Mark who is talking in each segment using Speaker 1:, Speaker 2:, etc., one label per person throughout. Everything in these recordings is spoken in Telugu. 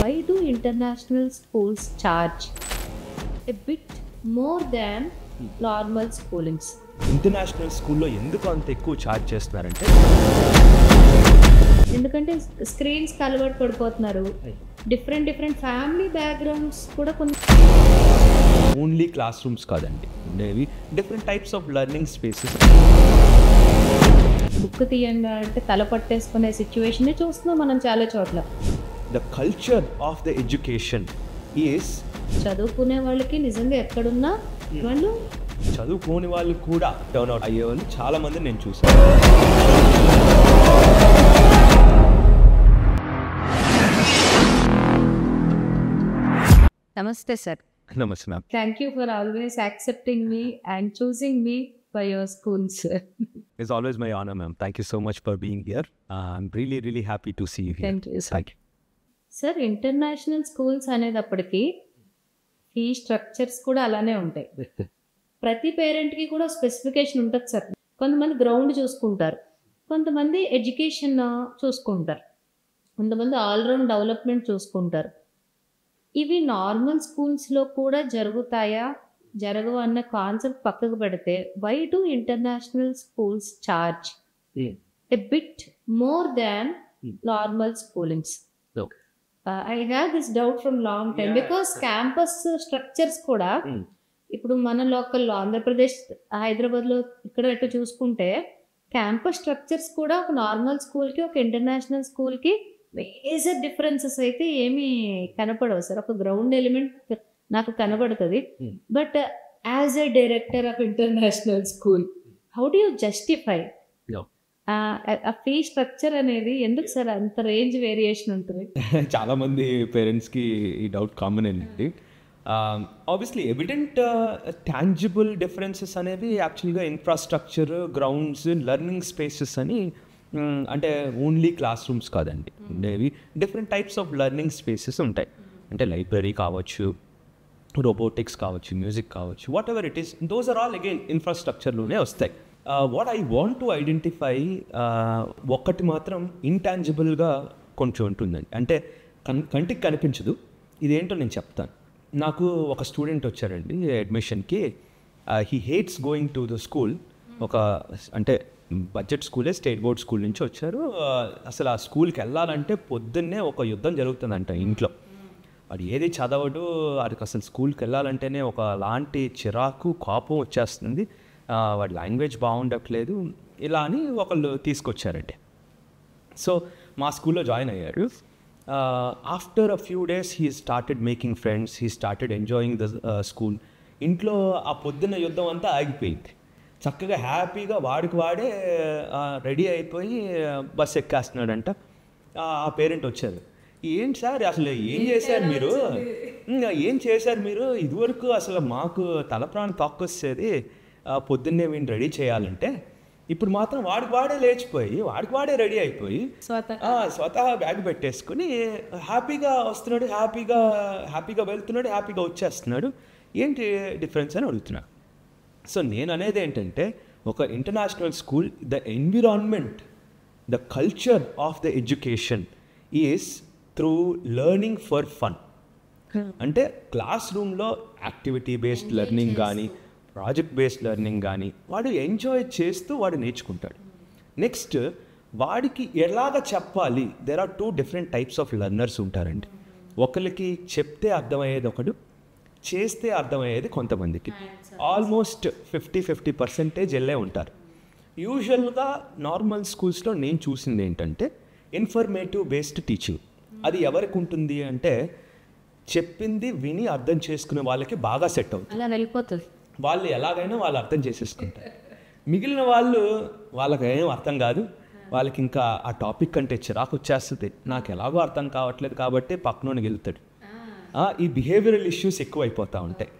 Speaker 1: Why do international schools charge a bit more than normal schoolings?
Speaker 2: International స్కూల్లో ఎందుకు అంత ఎక్కువ ఛార్జ్ చేస్తున్నారంటే
Speaker 1: ఎందుకంటే స్క్రీన్స్ అలవాటు పడిపోతున్నారు. డిఫరెంట్ ఫ్యామిలీ బ్యాక్గ్రౌండ్స్ కూడా కొన్ని
Speaker 2: ఓన్లీ క్లాస్ రూమ్స్ కాదండి, ఉండేవి different types of learning spaces.
Speaker 1: Book తీయంగా అంటే తల పట్టేసుకునే సిచ్యువేషన్ చూస్తున్నాం మనం చాలా చోట్ల.
Speaker 2: The culture of the education is
Speaker 1: చదువుకునే వాళ్ళకి నిజంగా ఎక్కడున్నా వాళ్ళు
Speaker 2: చదువుకోని వాళ్ళు కూడా టర్న్ అవుట్ అయ్యే వాళ్ళు చాలా మంది నేను చూసాను.
Speaker 1: నమస్తే సార్.
Speaker 2: నమస్తే ma'am.
Speaker 1: Thank you for always accepting me and choosing me for your schools.
Speaker 2: It's always my honor, ma'am. Thank you so much for being here. I'm really happy to see you here.
Speaker 1: Thank you, sir.
Speaker 2: Thank you.
Speaker 1: Sir, international schools అనేటప్పటికీ ఫీ స్ట్రక్చర్స్ కూడా అలానే ఉంటాయి. ప్రతి పేరెంట్కి కూడా స్పెసిఫికేషన్ ఉంటుంది సార్. కొంతమంది గ్రౌండ్ చూసుకుంటారు, కొంతమంది ఎడ్యుకేషన్ చూసుకుంటారు, కొంతమంది ఆల్రౌండ్ డెవలప్మెంట్ చూసుకుంటారు. ఇవి నార్మల్ స్కూల్స్లో కూడా జరుగుతాయా జరగవు అన్న కాన్సెప్ట్ పక్కకు పెడితే why do international schools charge a bit more than normal schoolings? I have this doubt from long time because campus structures కూడా ఇప్పుడు మన లోకల్లో ఆంధ్రప్రదేశ్ హైదరాబాద్లో ఇక్కడ ఎటు చూసుకుంటే క్యాంపస్ స్ట్రక్చర్స్ కూడా ఒక నార్మల్ స్కూల్కి ఒక ఇంటర్నేషనల్ స్కూల్కి మేజర్ డిఫరెన్సెస్ అయితే ఏమీ కనపడవు సార్. ఒక గ్రౌండ్ ఎలిమెంట్ నాకు కనబడుతుంది. But as a director of international school how do you justify ఆ ఫీ స్ట్రక్చర్ అనేది ఎందుకు సార్ అంత రేంజ్ వేరియేషన్ ఉంటుంది?
Speaker 2: చాలా మంది పేరెంట్స్కి ఈ డౌట్ కామన్ అండి. ఆబ్వియస్లీ ఎవిడెంట్ టాంజిబుల్ డిఫరెన్సెస్ అనేవి యాక్చువల్గా ఇన్ఫ్రాస్ట్రక్చర్, గ్రౌండ్స్, లెర్నింగ్ స్పేసెస్ అని, అంటే ఓన్లీ క్లాస్ రూమ్స్ కాదండి, ఉండేవి different types of learning spaces ఉంటాయి. అంటే లైబ్రరీ కావచ్చు, రోబోటిక్స్ కావచ్చు, మ్యూజిక్ కావచ్చు, whatever it is, those are all again ఇన్ఫ్రాస్ట్రక్చర్లోనే వస్తాయి. What I want to identify, ఒక్కటి మాత్రం ఇంటాంజిబుల్గా కొంచెం ఉంటుందండి, అంటే కంటికి కనిపించదు. ఇదేంటో నేను చెప్తాను. నాకు ఒక స్టూడెంట్ వచ్చారండి అడ్మిషన్కి. He hates going to the school. ఒక అంటే బడ్జెట్ స్కూలే, స్టేట్ బోర్డ్ స్కూల్ నుంచి వచ్చారు. అసలు ఆ స్కూల్కి వెళ్ళాలంటే పొద్దున్నే ఒక యుద్ధం జరుగుతుందంట ఇంట్లో. వాడు ఏది చదవడు, వాడికి అసలు స్కూల్కి వెళ్ళాలంటేనే ఒక లాంటి చిరాకు, కోపం వచ్చేస్తుంది. వాడి లాంగ్వేజ్ బాగుండట్లేదు, ఇలా అని ఒకళ్ళు తీసుకొచ్చారండి. సో మా స్కూల్లో జాయిన్ అయ్యారు. After a few days he started making friends, he started enjoying the school. ఇంట్లో ఆ పొద్దున్న యుద్ధం అంతా ఆగిపోయింది. చక్కగా హ్యాపీగా వాడికి వాడే రెడీ అయిపోయి బస్ ఎక్కేస్తున్నాడంట. ఆ పేరెంట్ వచ్చారు, ఏంటి సార్ అసలు ఏం చేశారు మీరు, ఇదివరకు అసలు మాకు తలప్రాణం తొక్కొచ్చేది పొద్దున్నే వీడిని రెడీ చేయాలంటే, ఇప్పుడు మాత్రం వాడికి వాడే లేచిపోయి వాడికి వాడే రెడీ అయిపోయి స్వతహా బ్యాగ్ పెట్టేసుకుని హ్యాపీగా వస్తున్నాడు, హ్యాపీగా వెళ్తున్నాడు, హ్యాపీగా వచ్చేస్తున్నాడు. ఏంటి డిఫరెన్స్ అని అడుగుతున్నాడు. సో నేను అనేది ఏంటంటే, ఒక international school, the environment, the culture of the education is through learning for fun. అంటే క్లాస్ రూమ్లో యాక్టివిటీ బేస్డ్ లెర్నింగ్ కానీ, ప్రాజెక్ట్ బేస్డ్ లెర్నింగ్ కానీ వాడు ఎంజాయ్ చేస్తూ వాడు నేర్చుకుంటాడు. నెక్స్ట్ వాడికి ఎలాగ చెప్పాలి, there are 2 different types of learners ఉంటారండి. ఒకరికి చెప్తే అర్థమయ్యేది ఒకడు, చేస్తే అర్థమయ్యేది కొంతమందికి. ఆల్మోస్ట్ 50% వెళ్ళే ఉంటారు. యూజువల్గా నార్మల్ స్కూల్స్లో నేను చూసింది ఏంటంటే ఇన్ఫర్మేటివ్ బేస్డ్ టీచింగ్. అది ఎవరికి ఉంటుంది అంటే, చెప్పింది విని అర్థం చేసుకునే వాళ్ళకి బాగా సెట్ అవుతుంది.
Speaker 1: అలా వెళ్ళిపోతుంది.
Speaker 2: వాళ్ళు ఎలాగైనా వాళ్ళు అర్థం చేసేసుకుంటారు. మిగిలిన వాళ్ళకి ఏం అర్థం కాదు, వాళ్ళకి ఇంకా ఆ టాపిక్ అంటే చిరాకు వచ్చేస్తుంది. నాకు ఎలాగో అర్థం కావట్లేదు కాబట్టి పక్కనోనికి వెళ్తాడు. ఈ బిహేవియరల్ ఇష్యూస్ ఎక్కువ అయిపోతూ ఉంటాయి.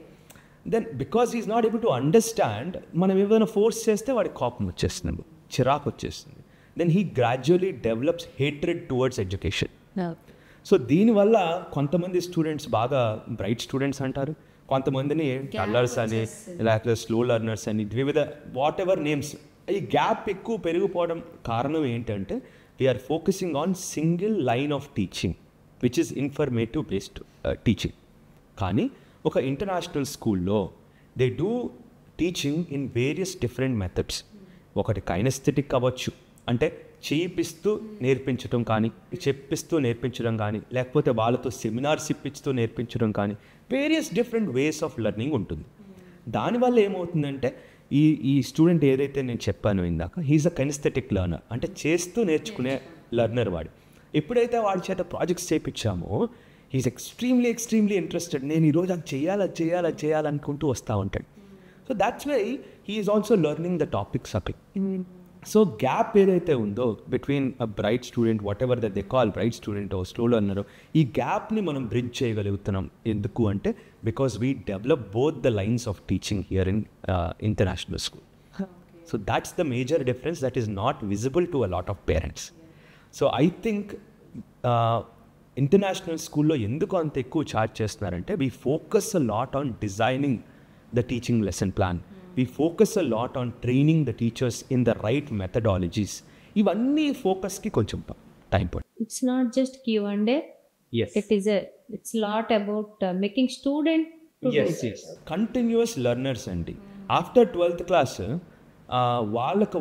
Speaker 2: Then because is not able to understand, మనం ఏదైనా ఫోర్స్ చేస్తే వాడికి కోపం వచ్చేస్తుంది, చిరాకు వచ్చేస్తుంది. Then he gradually develops hatred towards education. So దీనివల్ల కొంతమంది స్టూడెంట్స్ బాగా బ్రైట్ స్టూడెంట్స్ అంటారు, కొంతమందిని టల్లర్స్ అని, లేకపోతే స్లో లెర్నర్స్ అని, వివిధ వాట్ ఎవర్ నేమ్స్. ఈ గ్యాప్ ఎక్కువ పెరిగిపోవడం కారణం ఏంటంటే we are focusing on single line of teaching. Which is informative based teaching. కానీ ఒక ఇంటర్నేషనల్ స్కూల్లో they do teaching in various different methods. ఒకటి కైనెస్థెటిక్ అవ్వచ్చు, అంటే చేయిస్తూ నేర్పించడం కానీ, చెప్పిస్తూ నేర్పించడం కానీ, లేకపోతే వాళ్ళతో సెమినార్స్ ఇప్పిస్తూ నేర్పించడం కానీ, various different ways of learning ఉంటుంది. దానివల్ల ఏమవుతుందంటే ఈ స్టూడెంట్ ఏదైతే నేను చెప్పాను ఇందాక, హీఈస్ అ కైనెస్థెటిక్ లెర్నర్, అంటే చేస్తూ నేర్చుకునే లెర్నర్ వాడు. ఎప్పుడైతే వాడి చేత ప్రాజెక్ట్స్ చేయించామో హీఈస్ ఎక్స్ట్రీమ్లీ ఇంట్రెస్టెడ్. నేను ఈరోజు అది చేయాలనుకుంటూ వస్తూ ఉంటాడు. So that's why he is also learning the topics up. So gap ఏదైతే ఉందో between a bright student, what ever that they call bright student or slow learner, ఈ గ్యాప్ని మనం బ్రిడ్జ్ చేయగలుగుతున్నాం. ఎందుకు అంటే because we develop both the lines of teaching here in international school. So that's the major difference that is not visible to a lot of parents. So I think international స్కూల్లో ఎందుకు అంత ఎక్కువ చార్జ్ చేస్తున్నారంటే we focus a lot on designing the teaching lesson plan. We focus a lot on training the teachers in the right methodologies. ఇవన్నీ ఫోకస్కి కొంచెం టైం పడుతుంది.
Speaker 1: It's not just Q&A.
Speaker 2: Yes.
Speaker 1: It's lot about making student to do it.
Speaker 2: Continuous learners అండి. ఆఫ్టర్ 12th క్లాస్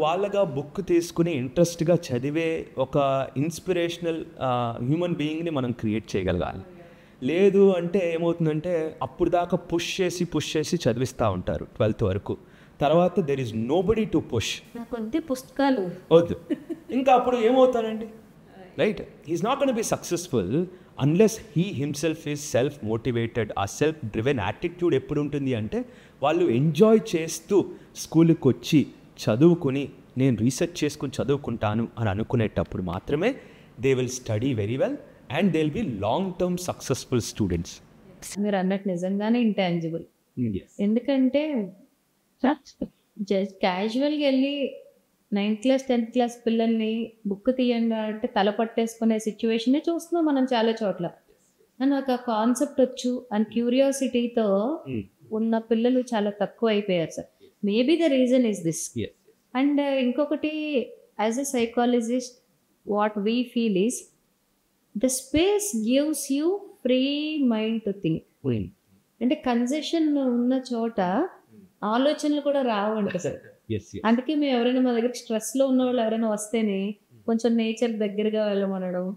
Speaker 2: వాళ్ళగా బుక్ తీసుకుని ఇంట్రెస్ట్గా చదివే ఒక ఇన్స్పిరేషనల్ హ్యూమన్ బీయింగ్ని మనం క్రియేట్ చేయగలగాలి. లేదు అంటే ఏమవుతుందంటే అప్పుడు దాకా పుష్ చేసి చదివిస్తూ ఉంటారు 12th వరకు. తర్వాత there is nobody to push.
Speaker 1: కొద్ది పుస్తకాలు
Speaker 2: వద్దు, ఇంకా అప్పుడు ఏమవుతారండి, right? He is not gonna be successful unless he himself is self motivated. ఆ సెల్ఫ్ డ్రివెన్ యాటిట్యూడ్ ఎప్పుడు ఉంటుంది అంటే వాళ్ళు ఎంజాయ్ చేస్తూ స్కూల్కి వచ్చి చదువుకుని నేను రీసెర్చ్ చేసుకుని చదువుకుంటాను అని అనుకునేటప్పుడు మాత్రమే they will study very well and they'll be long-term successful students.
Speaker 1: మీరు అన్నట్టు నిజంగానే ఇంటాంజిబుల్. ఎందుకంటే జస్ట్ క్యాజువల్గా వెళ్ళి 9th క్లాస్ 10th క్లాస్ పిల్లల్ని బుక్ తీయండి అంటే తల పట్టేసుకునే సిచ్యువేషనే చూస్తున్నాం మనం చాలా చోట్ల. నాకు ఆ కాన్సెప్ట్ వచ్చు అని క్యూరియాసిటీతో ఉన్న పిల్లలు చాలా తక్కువ అయిపోయారు sir. Maybe the reason is this. And ఇంకొకటి, as a psychologist what we feel is the space gives you free mind to think. అంటే కన్సెషన్ ఉన్న చోట ఆలోచనలు కూడా రావంట సార్. అందుకే మేము ఎవరైనా మా దగ్గర స్ట్రెస్లో ఉన్న వాళ్ళు ఎవరైనా వస్తేనే కొంచెం నేచర్ దగ్గరగా వెళ్ళమనడం,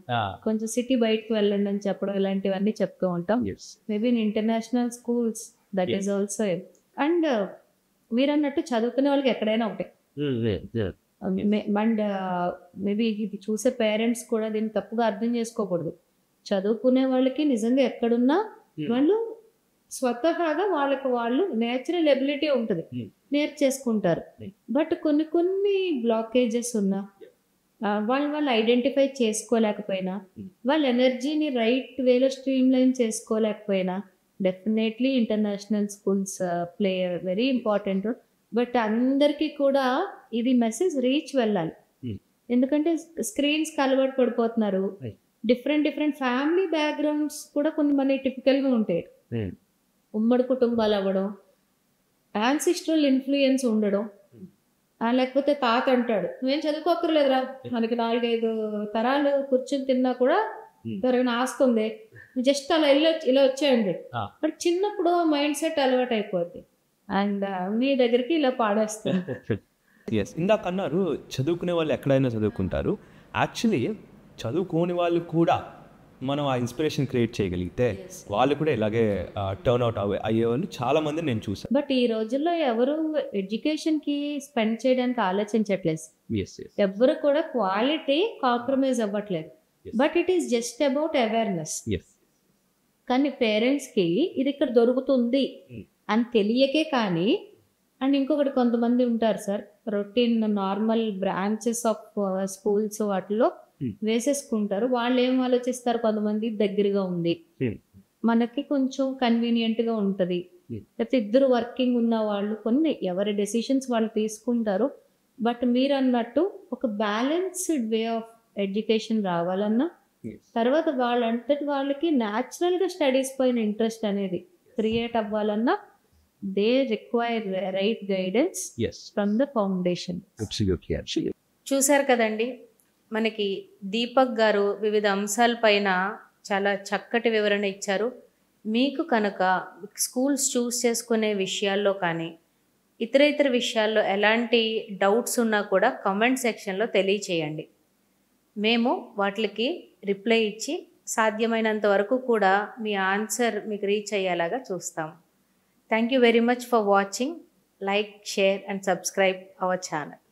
Speaker 1: కొంచెం సిటీ బయటకు వెళ్ళండి అని చెప్పడం, ఇలాంటివన్నీ చెప్తూ ఉంటాం. Maybe in international schools that is also. And మీరు అన్నట్టు చదువుకునే వాళ్ళకి ఎక్కడైనా ఒకటే. అండ్ మేబీ ఇది చూసే పేరెంట్స్ కూడా దీన్ని తప్పుగా అర్థం చేసుకోకూడదు. చదువుకునే వాళ్ళకి నిజంగా ఎక్కడున్నా వాళ్ళు స్వతహాగా వాళ్ళు నేచురల్ ఎబిలిటీ ఉంటుంది, నేర్చేసుకుంటారు. బట్ కొన్ని బ్లాకేజెస్ ఉన్నా, వాళ్ళు ఐడెంటిఫై చేసుకోలేకపోయినా, వాళ్ళ ఎనర్జీని రైట్ వేలో స్ట్రీమ్ లైన్ చేసుకోలేకపోయినా, definitely international schools play very important. But అందరికీ కూడా ఇది మెసేజ్ రీచ్ వెళ్ళాలి. ఎందుకంటే స్క్రీన్స్కి అలవాటు పడిపోతున్నారు. డిఫరెంట్ ఫ్యామిలీ బ్యాక్గ్రౌండ్స్ కూడా కొన్ని మన టిపికల్గా ఉంటాయి. ఉమ్మడి కుటుంబాలు అవ్వడం, యాన్సిస్ట్రల్ ఇన్ఫ్లుయెన్స్ ఉండడం, లేకపోతే తాత అంటాడు నువ్వేం చదువుకోక్కర్లేదురా, మనకి 4-5 తరాలు కూర్చొని తిన్నా కూడా త్వరగా ఆస్తుంది, జస్ట్ అలా ఇలా వచ్చేయండి. బట్ చిన్నప్పుడు మైండ్ సెట్ అలవాటు అయిపోద్ది అండ్ మీ దగ్గరికి ఇలా పాడేస్తాను.
Speaker 2: ఇందాక అన్నారు చదువుకునే వాళ్ళు ఎక్కడైనా చదువుకుంటారు. యాక్చువల్లీ చదువుకోని వాళ్ళు కూడా మనం ఆ ఇన్స్పిరేషన్ క్రియేట్ చేయగలిగితే వాళ్ళు కూడా ఇలాగే టర్న్ అవుట్ అయ్యేవాళ్ళు చాలా మంది నేను చూసాను.
Speaker 1: బట్ ఈ రోజుల్లో ఎవరు ఎడ్యుకేషన్కి స్పెండ్ చేయడానికి ఆలోచించట్లేదు. ఎవరు కూడా క్వాలిటీ కాంప్రమైజ్ అవ్వట్లేదు. But it is just about awareness. కానీ పేరెంట్స్కి ఇది ఇక్కడ దొరుకుతుంది అని తెలియకే కానీ. అండ్ ఇంకొకటి, కొంతమంది ఉంటారు sir routine normal branches of schools వాటిలో వేసేసుకుంటారు. వాళ్ళు ఏం ఆలోచిస్తారు, కొంతమంది దగ్గరగా ఉంది, మనకి కొంచెం కన్వీనియంట్గా ఉంటుంది, లేకపోతే ఇద్దరు వర్కింగ్ ఉన్న వాళ్ళు కొన్ని ఎవరి డెసిషన్స్ వాళ్ళు తీసుకుంటారు. బట్ మీరు అన్నట్టు ఒక బ్యాలెన్స్డ్ వే ఆఫ్ ఎడ్యుకేషన్ రావాలన్నా, తర్వాత వాళ్ళంతటి వాళ్ళకి న్యాచురల్గా స్టడీస్ పైన ఇంట్రెస్ట్ అనేది క్రియేట్ అవ్వాలన్నా they require right guidance from the foundation. చూసారు కదండి, మనకి దీపక్ గారు వివిధ అంశాలపైన చాలా చక్కటి వివరణ ఇచ్చారు. మీకు కనుక స్కూల్స్ చూస్ చేసుకునే విషయాల్లో కానీ ఇతర విషయాల్లో ఎలాంటి డౌట్స్ ఉన్నా కూడా కామెంట్ సెక్షన్లో తెలియచేయండి. మేము వాటికి రిప్లై ఇచ్చి సాధ్యమైనంత వరకు కూడా మీ ఆన్సర్ మీకు రీచ్ అయ్యేలాగా చూస్తాం. Thank you very much for watching. Like, share and subscribe our channel.